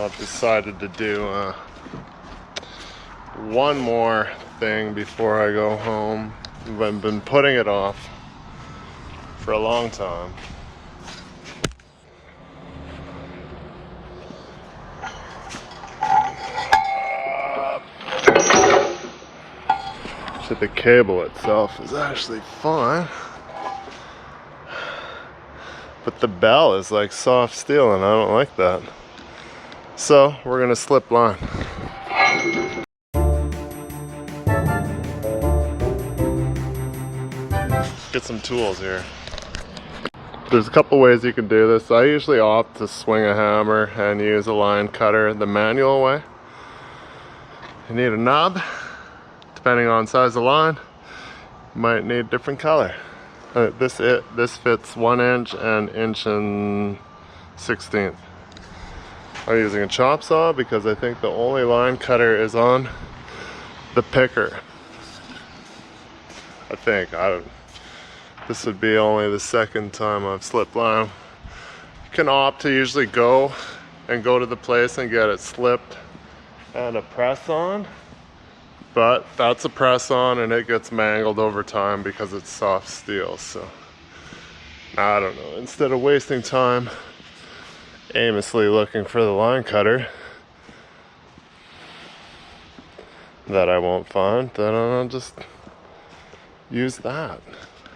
I've decided to do one more thing before I go home. I've been putting it off for a long time. So the cable itself is actually fine, but the bell is like soft steel and I don't like that. So we're gonna slip line. Get some tools here. There's a couple ways you can do this. I usually opt to swing a hammer and use a line cutter the manual way. You need a knob. Depending on size of line, you might need different color. This fits 1 inch and 1/16". I'm using a chop saw because I think the only line cutter is on the picker. I think. This would be only the second time I've slipped line. You can opt to usually go to the place and get it slipped and a press on. But that's a press on and it gets mangled over time because it's soft steel. So I don't know, instead of wasting time aimlessly looking for the line cutter that I won't find, then I'll just use that.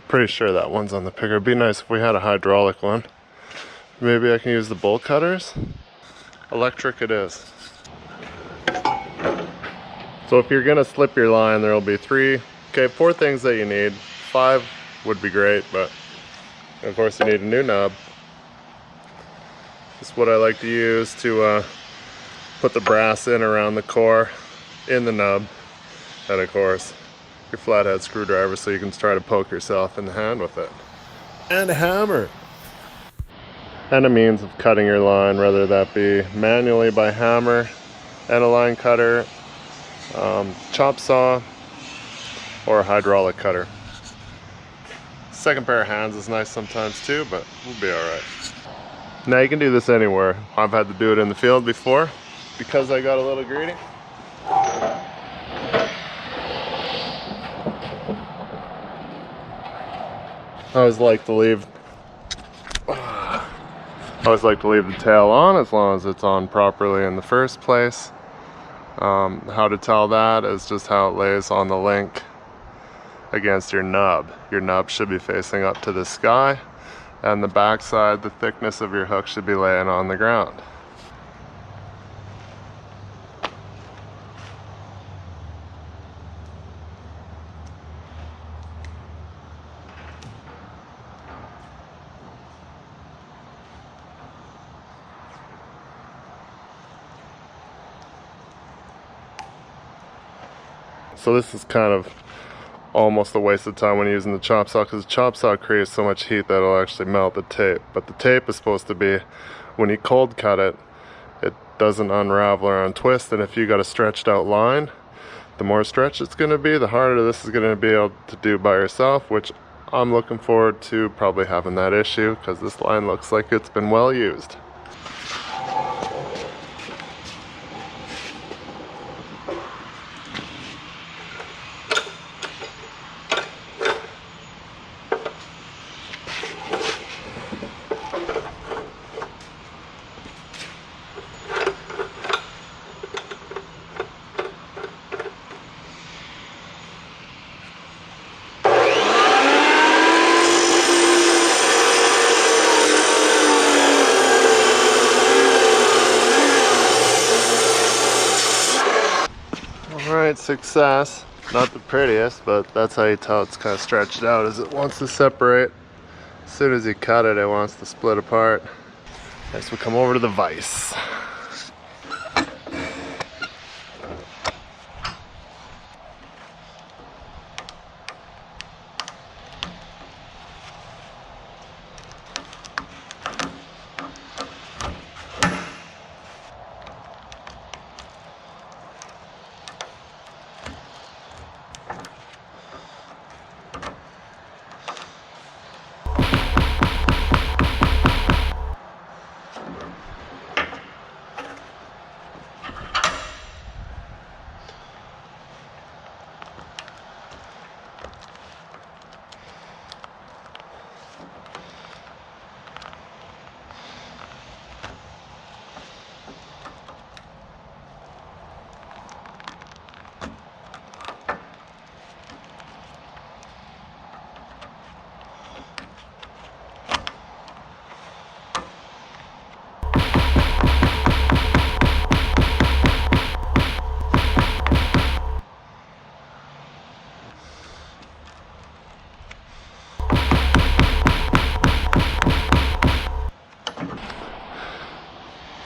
Pretty sure that one's on the picker. It'd be nice if we had a hydraulic one. Maybe I can use the bolt cutters. Electric it is. So if you're gonna slip your line, there'll be 4 things that you need. 5 would be great, but of course you need a new nub. This is what I like to use to put the brass in around the core in the nub. And of course, your flathead screwdriver so you can try to poke yourself in the hand with it. And a hammer. And a means of cutting your line, whether that be manually by hammer and a line cutter, chop saw, or a hydraulic cutter. Second pair of hands is nice sometimes too, but we'll be alright. Now you can do this anywhere. I've had to do it in the field before because I got a little greedy. I always like to leave the tail on as long as it's on properly in the first place. How to tell that is just how it lays on the link against your nub. Your nub should be facing up to the sky, and the backside, the thickness of your hook should be laying on the ground. So this is kind of almost a waste of time when you're using the chop saw, because the chop saw creates so much heat that it'll actually melt the tape. But the tape is supposed to be, when you cold cut it, it doesn't unravel or untwist, and if you got a stretched out line, the more stretched it's going to be, the harder this is going to be able to do by yourself, which I'm looking forward to probably having that issue, because this line looks like it's been well used. Alright, success. Not the prettiest, but that's how you tell it's kind of stretched out, is it wants to separate. As soon as you cut it, it wants to split apart. Next we come over to the vise.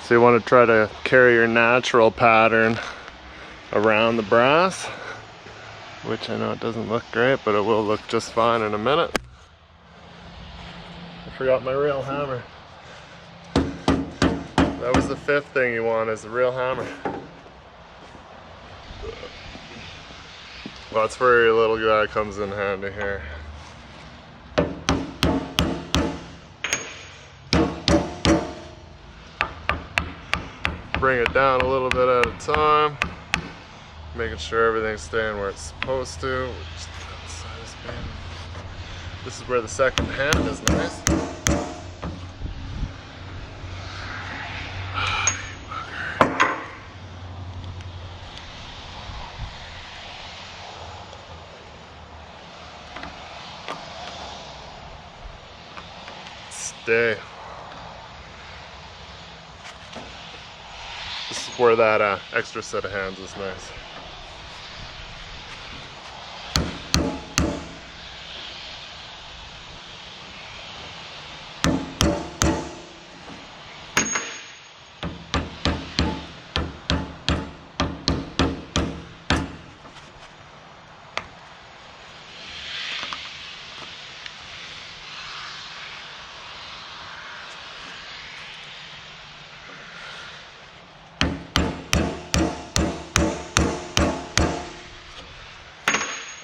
So you want to try to carry your natural pattern around the brass, which I know it doesn't look great, but it will look just fine in a minute. I forgot my real hammer. That was the fifth thing you want, is the real hammer. Well, that's where your little guy comes in handy here. Bring it down a little bit at a time, making sure everything's staying where it's supposed to. Just outside this bin. This is where the second hand is nice. Stay. This is where that extra set of hands is nice.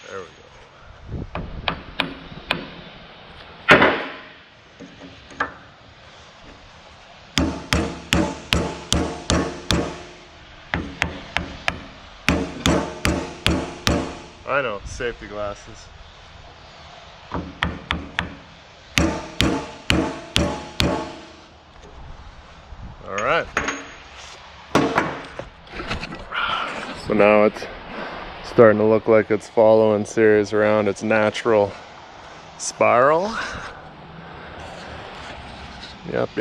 There we go. I know, safety glasses. All right. So now it's starting to look like it's following series around its natural spiral. Yep.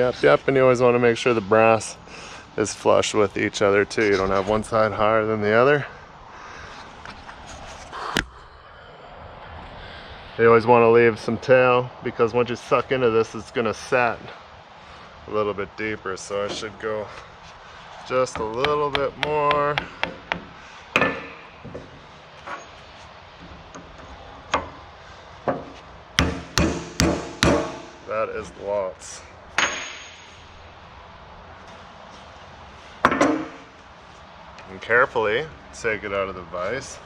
And you always want to make sure the brass is flush with each other too. You don't have one side higher than the other. You always want to leave some tail, because once you suck into this, it's going to set a little bit deeper. So I should go just a little bit more. That is lots. And carefully take it out of the vise.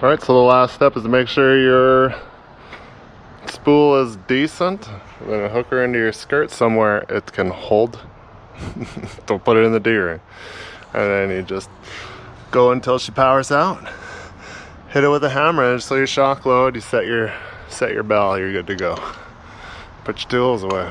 Alright, so the last step is to make sure your spool is decent. Then hook her into your skirt somewhere it can hold. Don't put it in the D-ring. And then you just go until she powers out. Hit it with a hammer, and so your shock load, you set your bell, you're good to go. Put your tools away.